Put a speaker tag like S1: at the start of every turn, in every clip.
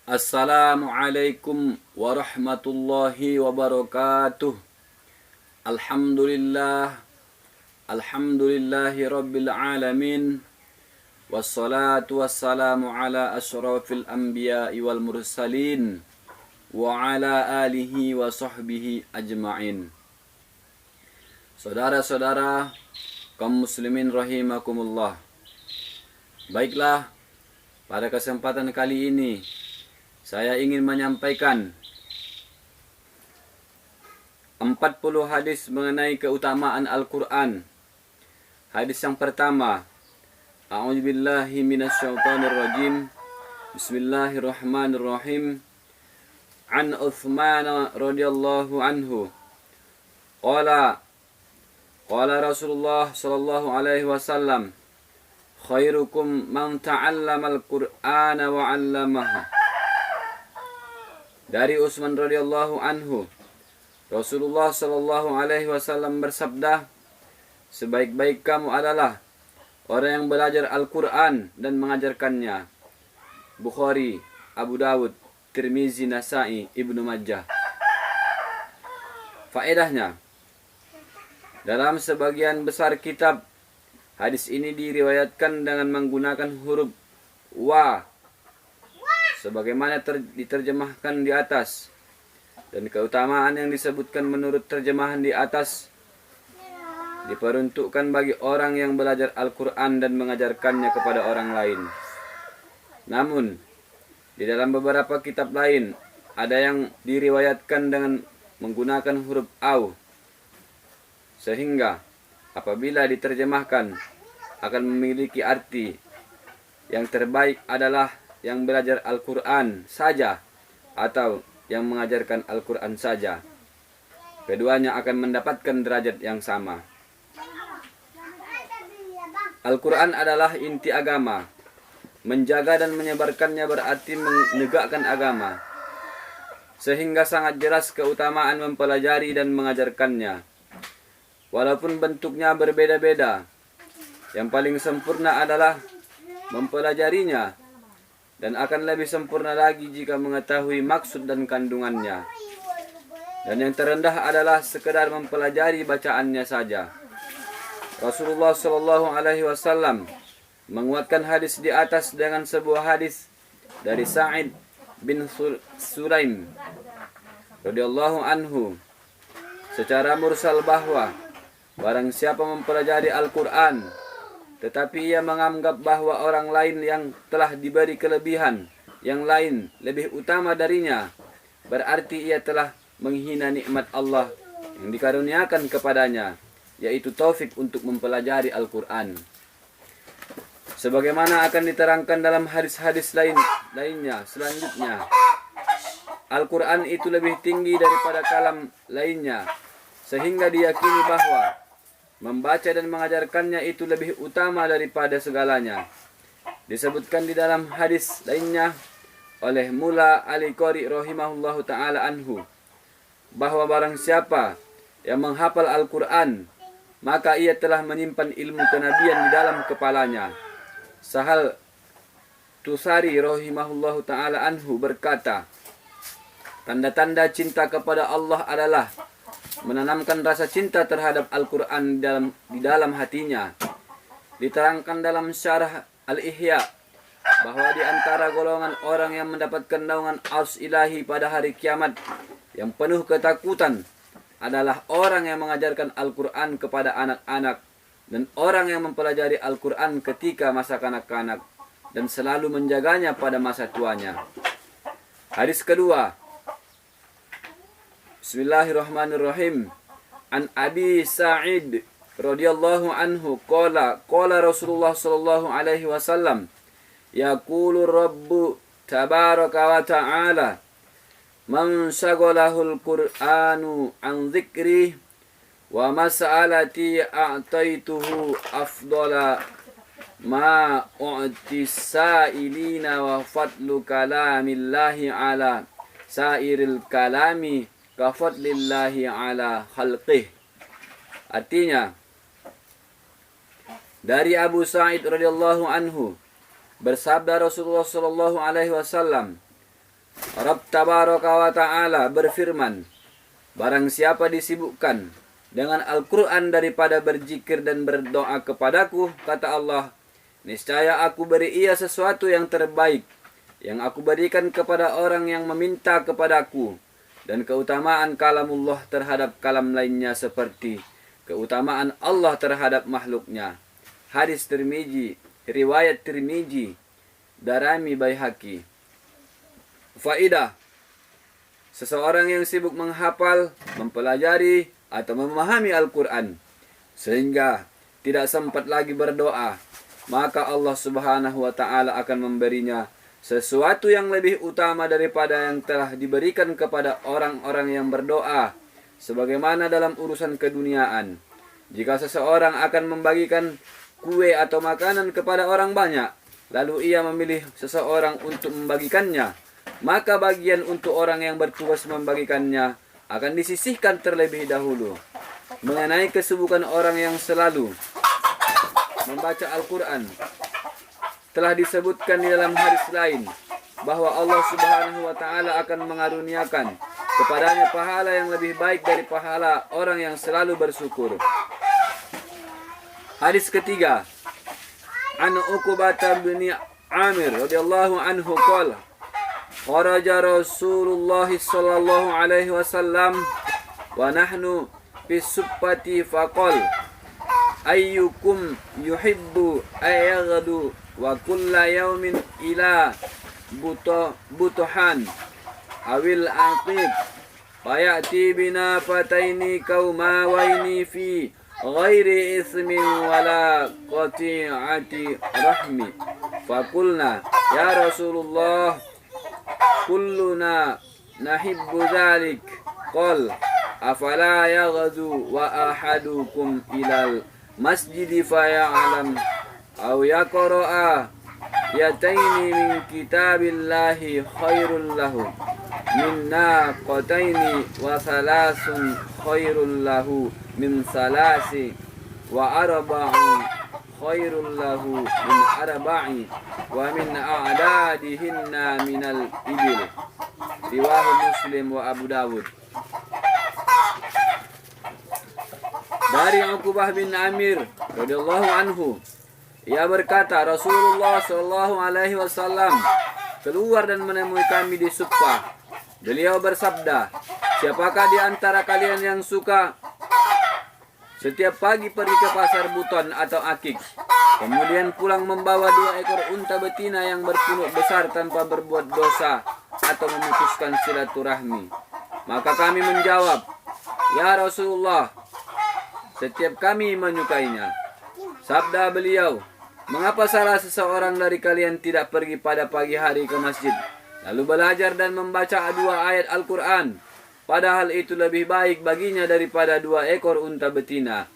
S1: Assalamualaikum warahmatullahi wabarakatuh. Alhamdulillahi rabbil alamin. Wassalatu wassalamu ala asyrafil anbiya'i wal mursalin wa ala alihi wa sahbihi ajma'in. Saudara-saudara kaum muslimin rahimakumullah. Baiklah, pada kesempatan kali ini saya ingin menyampaikan 40 hadis mengenai keutamaan Al-Quran. Hadis yang pertama, A'udzubillahi minasyaitonirrajim. Bismillahirrahmanirrahim. An Uthman radhiyallahu anhu. Qala Rasulullah sallallahu alaihi wasallam, khairukum man ta'allama al-Qur'ana wa 'allamahu. Dari Utsman radhiyallahu anhu, Rasulullah sallallahu alaihi wasallam bersabda, sebaik-baik kamu adalah orang yang belajar Al-Quran dan mengajarkannya. Bukhari, Abu Dawud, Tirmizi, Nasa'i, Ibnu Majah. Faedahnya, dalam sebagian besar kitab, hadis ini diriwayatkan dengan menggunakan huruf wa, sebagaimana diterjemahkan di atas. Dan keutamaan yang disebutkan menurut terjemahan di atas diperuntukkan bagi orang yang belajar Al-Quran dan mengajarkannya kepada orang lain. Namun, di dalam beberapa kitab lain, ada yang diriwayatkan dengan menggunakan huruf au, sehingga apabila diterjemahkan akan memiliki arti yang terbaik adalah yang belajar Al-Quran saja atau yang mengajarkan Al-Quran saja. Keduanya akan mendapatkan derajat yang sama. Al-Quran adalah inti agama. Menjaga dan menyebarkannya berarti menegakkan agama. Sehingga sangat jelas keutamaan mempelajari dan mengajarkannya. Walaupun bentuknya berbeda-beda, yang paling sempurna adalah mempelajarinya, dan akan lebih sempurna lagi jika mengetahui maksud dan kandungannya. Dan yang terendah adalah sekedar mempelajari bacaannya saja. Rasulullah Shallallahu Alaihi Wasallam menguatkan hadis di atas dengan sebuah hadis dari Sa'id bin Sulaim radhiyallahu anhu secara mursal bahwa barang siapa mempelajari Al-Quran tetapi ia menganggap bahwa orang lain yang telah diberi kelebihan yang lain lebih utama darinya, berarti ia telah menghina nikmat Allah yang dikaruniakan kepadanya, yaitu taufik untuk mempelajari Al-Quran. Sebagaimana akan diterangkan dalam hadis-hadis lainnya selanjutnya, Al-Quran itu lebih tinggi daripada kalam lainnya, sehingga diyakini bahwa membaca dan mengajarkannya itu lebih utama daripada segalanya. Disebutkan di dalam hadis lainnya oleh Mula Al-Qari rahimahullahu ta'ala anhu, bahwa barang siapa yang menghafal Al-Quran, maka ia telah menyimpan ilmu kenabian di dalam kepalanya. Sahal Tusari rahimahullahu ta'ala anhu berkata, tanda-tanda cinta kepada Allah adalah menanamkan rasa cinta terhadap Al-Quran di dalam hatinya. Diterangkan dalam syarah Al-Ihya bahwa di antara golongan orang yang mendapatkan naungan Arsy Ilahi pada hari kiamat yang penuh ketakutan adalah orang yang mengajarkan Al-Quran kepada anak-anak dan orang yang mempelajari Al-Quran ketika masa kanak-kanak dan selalu menjaganya pada masa tuanya. Hadis kedua, Bismillahirrahmanirrahim. An Abi Sa'id radhiyallahu anhu qala Rasulullah sallallahu alaihi wasallam, yaqulu Rabbu tabaraka wa ta'ala, man syaghalahul Qur'anu an dzikri wa mas'alati a'taituhu afdala ma u'tis sa'ilina wa fadlu kalamillahi ala sairil kalami kafadlillahi ala khalqih. Artinya, dari Abu Sa'id radhiyallahu anhu, bersabda Rasulullah sallallahu alaihi wasallam, Rabb tabaraka wa ta'ala berfirman, barang siapa disibukkan dengan Al-Quran daripada berzikir dan berdoa kepadaku, kata Allah, niscaya aku beri ia sesuatu yang terbaik, yang aku berikan kepada orang yang meminta kepadaku, dan keutamaan kalamullah terhadap kalam lainnya seperti keutamaan Allah terhadap makhluknya. Hadis Tirmizi, riwayat Tirmizi, Darimi, Baihaqi. Faidah: seseorang yang sibuk menghafal, mempelajari, atau memahami Al-Quran sehingga tidak sempat lagi berdoa, maka Allah Subhanahu wa ta'ala akan memberinya sesuatu yang lebih utama daripada yang telah diberikan kepada orang-orang yang berdoa. Sebagaimana dalam urusan keduniaan, jika seseorang akan membagikan kue atau makanan kepada orang banyak, lalu ia memilih seseorang untuk membagikannya, maka bagian untuk orang yang bertugas membagikannya akan disisihkan terlebih dahulu. Mengenai kesibukan orang yang selalu membaca Al-Quran, telah disebutkan di dalam hadis lain bahwa Allah Subhanahu wa ta'ala akan mengaruniakan kepadanya pahala yang lebih baik dari pahala orang yang selalu bersyukur. Hadis ketiga, an Uqbah bin Amir radhiyallahu anhu qala, kharaja Rasulullah sallallahu alaihi wasallam wa nahnu fi subbati faqal, ayyukum yuhibbu ayaghdu wa kulla yawmin ila butuhan awil aqiq fayati bina fataini kaumawaini fi ghairi ismin wala qati'ati rahmi. Fakulna ya Rasulullah kulluna nahibbu dhalik. Qal afala yaghdu wa ahadukum ilal masjidi faya'lam aw yaqra'a yataini min kitabillahi khairul lahu min naqataini wa salasun khairul lahu min salasi wa arba'un khairul lahu min arba'i wa min a'dadihinna minal ibil. Riwahu Muslim wa Abu Dawud. Dari Uqbah bin Amir radhiyallahu anhu, ia berkata, Rasulullah sallallahu alaihi wasallam keluar dan menemui kami di Suffah. Beliau bersabda, siapakah di antara kalian yang suka setiap pagi pergi ke pasar Buton atau Akik, kemudian pulang membawa 2 ekor unta betina yang berpunuk besar tanpa berbuat dosa atau memutuskan silaturahmi? Maka kami menjawab, ya Rasulullah, setiap kami menyukainya. Sabda beliau, mengapa salah seseorang dari kalian tidak pergi pada pagi hari ke masjid, lalu belajar dan membaca 2 ayat Al-Quran, padahal itu lebih baik baginya daripada 2 ekor unta betina.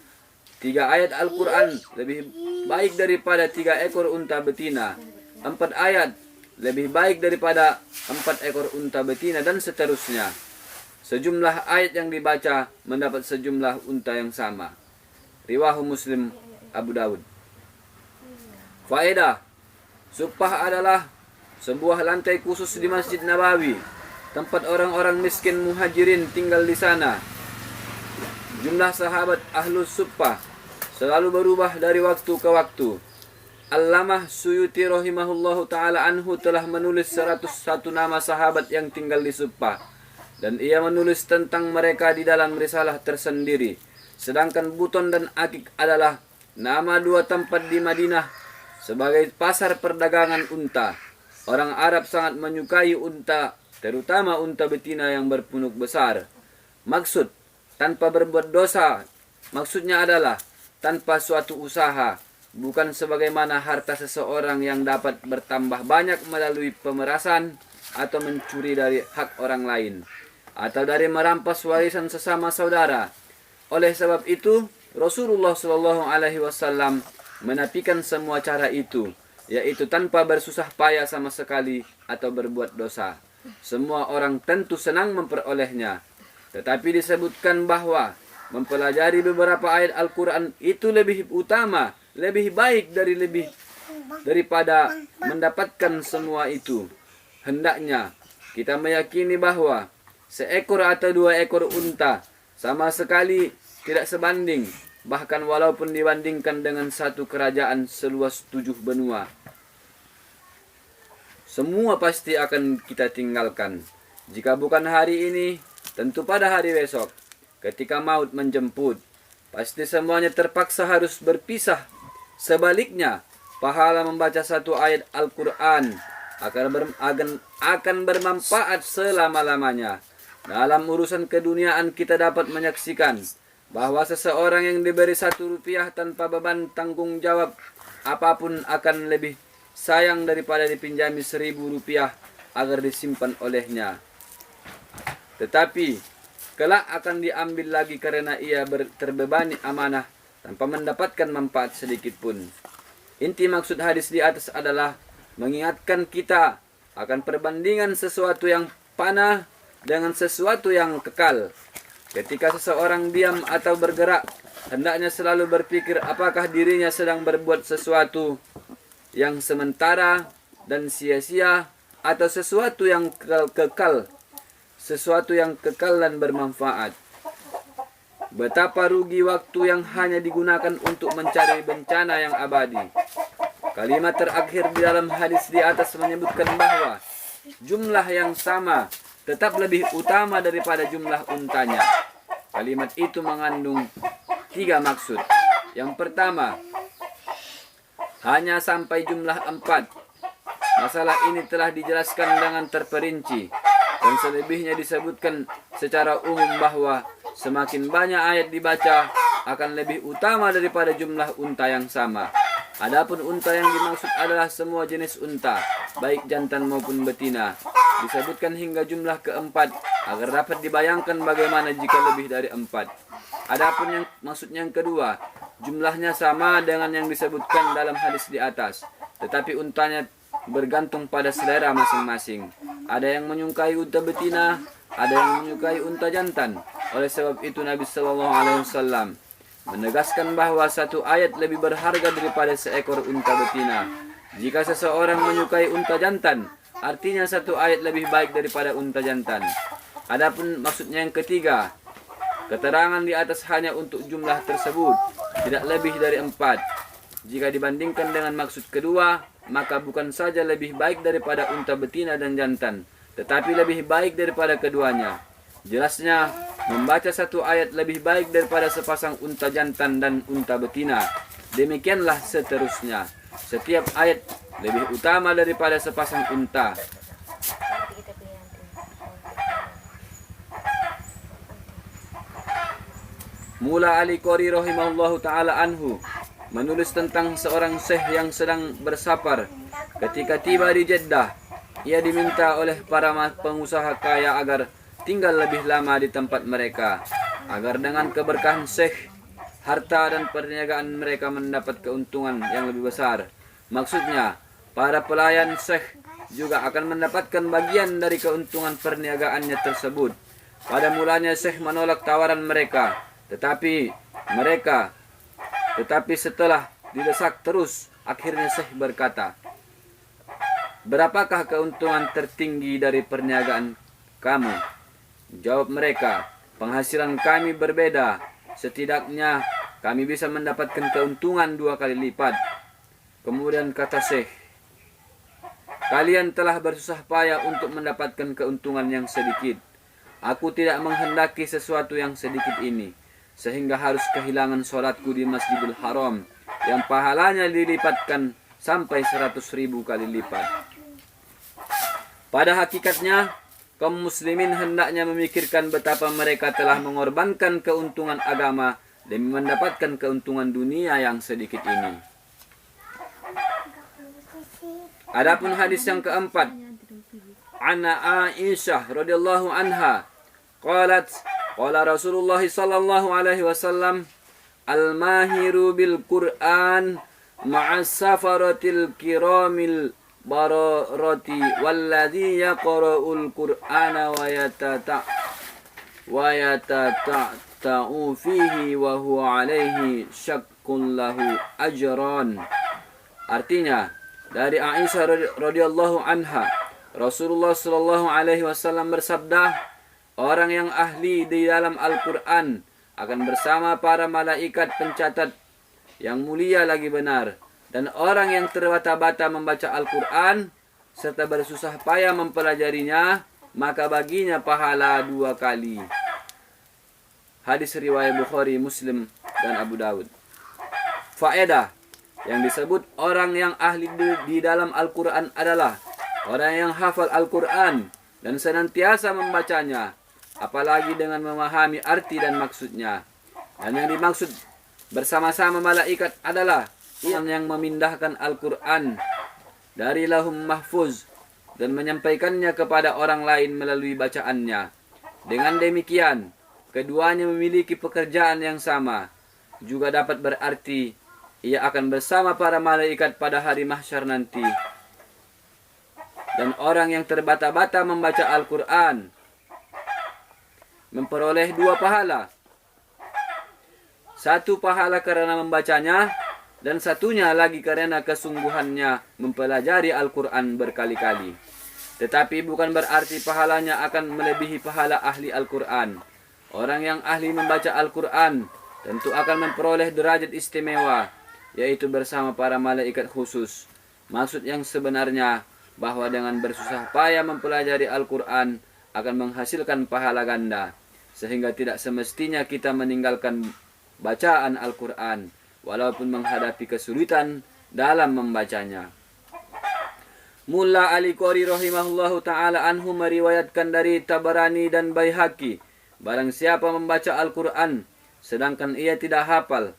S1: 3 ayat Al-Quran lebih baik daripada 3 ekor unta betina. 4 ayat lebih baik daripada 4 ekor unta betina, dan seterusnya. Sejumlah ayat yang dibaca mendapat sejumlah unta yang sama. Riwahu Muslim, Abu Dawud. Faedah: Suffah adalah sebuah lantai khusus di Masjid Nabawi, tempat orang-orang miskin muhajirin tinggal di sana. Jumlah sahabat Ahlus Suffah selalu berubah dari waktu ke waktu. Allamah Suyuti rahimahullahu ta'ala anhu telah menulis 101 nama sahabat yang tinggal di Suffah, dan ia menulis tentang mereka di dalam risalah tersendiri. Sedangkan Buton dan Akik adalah nama 2 tempat di Madinah sebagai pasar perdagangan unta. Orang Arab sangat menyukai unta, terutama unta betina yang berpunuk besar. Maksud tanpa berbuat dosa, maksudnya adalah tanpa suatu usaha, bukan sebagaimana harta seseorang yang dapat bertambah banyak melalui pemerasan atau mencuri dari hak orang lain, atau dari merampas warisan sesama saudara. Oleh sebab itu, Rasulullah Shallallahu Alaihi Wasallam menafikan semua cara itu, yaitu tanpa bersusah payah sama sekali atau berbuat dosa. Semua orang tentu senang memperolehnya, tetapi disebutkan bahwa mempelajari beberapa ayat Al-Quran itu lebih utama, lebih baik daripada mendapatkan semua itu. Hendaknya kita meyakini bahwa seekor atau 2 ekor unta sama sekali tidak sebanding, bahkan walaupun dibandingkan dengan satu kerajaan seluas 7 benua. Semua pasti akan kita tinggalkan. Jika bukan hari ini, tentu pada hari besok, ketika maut menjemput, pasti semuanya terpaksa harus berpisah. Sebaliknya, pahala membaca satu ayat Al-Quran akan bermanfaat selama-lamanya. Dalam urusan keduniaan kita dapat menyaksikan bahwa seseorang yang diberi 1 rupiah tanpa beban tanggung jawab apapun akan lebih sayang daripada dipinjami 1.000 rupiah agar disimpan olehnya. Tetapi kelak akan diambil lagi karena ia terbebani amanah tanpa mendapatkan manfaat sedikit pun. Inti maksud hadis di atas adalah mengingatkan kita akan perbandingan sesuatu yang panah dengan sesuatu yang kekal. Ketika seseorang diam atau bergerak, hendaknya selalu berpikir apakah dirinya sedang berbuat sesuatu yang sementara dan sia-sia atau sesuatu yang kekal, sesuatu yang kekal dan bermanfaat. Betapa rugi waktu yang hanya digunakan untuk mencari bencana yang abadi. Kalimat terakhir di dalam hadis di atas menyebutkan bahwa jumlah yang sama tetap lebih utama daripada jumlah untanya. Kalimat itu mengandung 3 maksud. Yang pertama, hanya sampai jumlah 4. Masalah ini telah dijelaskan dengan terperinci dan selebihnya disebutkan secara umum bahwa semakin banyak ayat dibaca akan lebih utama daripada jumlah unta yang sama. Adapun unta yang dimaksud adalah semua jenis unta, baik jantan maupun betina. Disebutkan hingga jumlah keempat agar dapat dibayangkan bagaimana jika lebih dari 4. Adapun yang maksudnya yang kedua, jumlahnya sama dengan yang disebutkan dalam hadis di atas, tetapi untanya bergantung pada selera masing-masing. Ada yang menyukai unta betina, ada yang menyukai unta jantan. Oleh sebab itu Nabi SAW menegaskan bahwa 1 ayat lebih berharga daripada seekor unta betina. Jika seseorang menyukai unta jantan, artinya 1 ayat lebih baik daripada unta jantan. Adapun maksudnya yang ketiga, keterangan di atas hanya untuk jumlah tersebut, tidak lebih dari 4. Jika dibandingkan dengan maksud kedua, maka bukan saja lebih baik daripada unta betina dan jantan, tetapi lebih baik daripada keduanya. Jelasnya, membaca 1 ayat lebih baik daripada sepasang unta jantan dan unta betina. Demikianlah seterusnya. Setiap ayat lebih utama daripada sepasang unta. Mula Ali Qori rahimahullahu ta'ala anhu menulis tentang seorang syekh yang sedang bersafar. Ketika tiba di Jeddah, ia diminta oleh para pengusaha kaya agar tinggal lebih lama di tempat mereka, agar dengan keberkahan syekh, harta dan perniagaan mereka mendapat keuntungan yang lebih besar. Maksudnya, para pelayan syekh juga akan mendapatkan bagian dari keuntungan perniagaannya tersebut. Pada mulanya syekh menolak tawaran mereka, tetapi setelah didesak terus, akhirnya syekh berkata, "Berapakah keuntungan tertinggi dari perniagaan kamu?" Jawab mereka, "Penghasilan kami berbeda. Setidaknya kami bisa mendapatkan keuntungan 2 kali lipat." Kemudian kata syekh, "Kalian telah bersusah payah untuk mendapatkan keuntungan yang sedikit. Aku tidak menghendaki sesuatu yang sedikit ini, sehingga harus kehilangan sholatku di Masjidil Haram, yang pahalanya dilipatkan sampai 100.000 kali lipat." Pada hakikatnya, kaum muslimin hendaknya memikirkan betapa mereka telah mengorbankan keuntungan agama demi mendapatkan keuntungan dunia yang sedikit ini. Adapun hadis yang keempat, Anna Aisyah radhiyallahu anha qalat qala Rasulullah sallallahu alaihi wasallam al-mahiru bil Qur'an ma'as safaratil kiramil bararati walladhi yaqra'ul Qur'ana wa yatata'u fihi wa huwa alaihi syakkun lahu ajran. Artinya, dari Aisyah radhiyallahu anha, Rasulullah Shallallahu Alaihi Wasallam bersabda, orang yang ahli di dalam Al-Quran akan bersama para malaikat pencatat yang mulia lagi benar. Dan orang yang terbata-bata membaca Al-Quran serta bersusah payah mempelajarinya, maka baginya pahala 2 kali. Hadis riwayat Bukhari, Muslim, dan Abu Dawud. Faedah yang disebut orang yang ahli di dalam Al-Quran adalah orang yang hafal Al-Quran dan senantiasa membacanya, apalagi dengan memahami arti dan maksudnya. Dan yang dimaksud bersama-sama malaikat adalah yang memindahkan Al-Quran dari Lauhul Mahfuz dan menyampaikannya kepada orang lain melalui bacaannya. Dengan demikian, keduanya memiliki pekerjaan yang sama. Juga dapat berarti ia akan bersama para malaikat pada hari mahsyar nanti. Dan orang yang terbata-bata membaca Al-Quran memperoleh 2 pahala. 1 pahala karena membacanya, dan satunya lagi karena kesungguhannya mempelajari Al-Quran berkali-kali. Tetapi bukan berarti pahalanya akan melebihi pahala ahli Al-Quran. Orang yang ahli membaca Al-Quran tentu akan memperoleh derajat istimewa, yaitu bersama para malaikat khusus. Maksud yang sebenarnya bahwa dengan bersusah payah mempelajari Al-Quran akan menghasilkan pahala ganda, sehingga tidak semestinya kita meninggalkan bacaan Al-Quran walaupun menghadapi kesulitan dalam membacanya. Mulla Ali Qori rahimahullahu ta'ala anhu meriwayatkan dari Tabarani dan Baihaqi, barang siapa membaca Al-Quran sedangkan ia tidak hafal,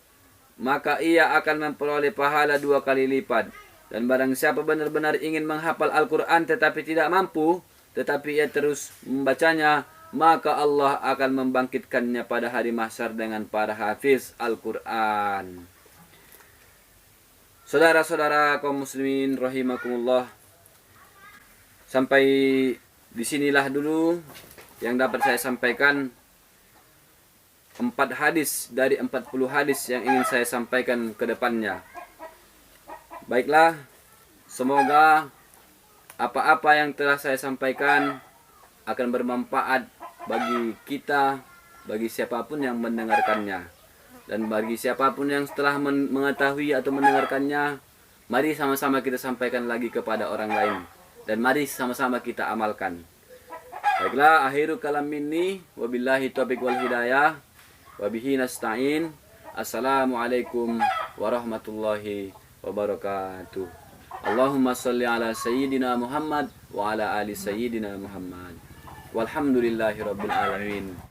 S1: maka ia akan memperoleh pahala 2 kali lipat. Dan barang siapa benar-benar ingin menghafal Al-Quran tetapi tidak mampu, tetapi ia terus membacanya, maka Allah akan membangkitkannya pada hari mahsyar dengan para hafiz Al-Quran. Saudara-saudara kaum muslimin rahimakumullah, sampai disinilah dulu yang dapat saya sampaikan. 4 hadis dari 40 hadis yang ingin saya sampaikan ke depannya. Baiklah, semoga apa-apa yang telah saya sampaikan akan bermanfaat bagi kita, bagi siapapun yang mendengarkannya. Dan bagi siapapun yang setelah mengetahui atau mendengarkannya, mari sama-sama kita sampaikan lagi kepada orang lain. Dan mari sama-sama kita amalkan. Baiklah, akhiru kalam minni, wabillahi taufiq wal hidayah, wabihi nasta'in. Assalamualaikum warahmatullahi wabarakatuh. Allahumma salli ala sayyidina Muhammad wa ala ali sayyidina Muhammad. Walhamdulillahi rabbil alamin.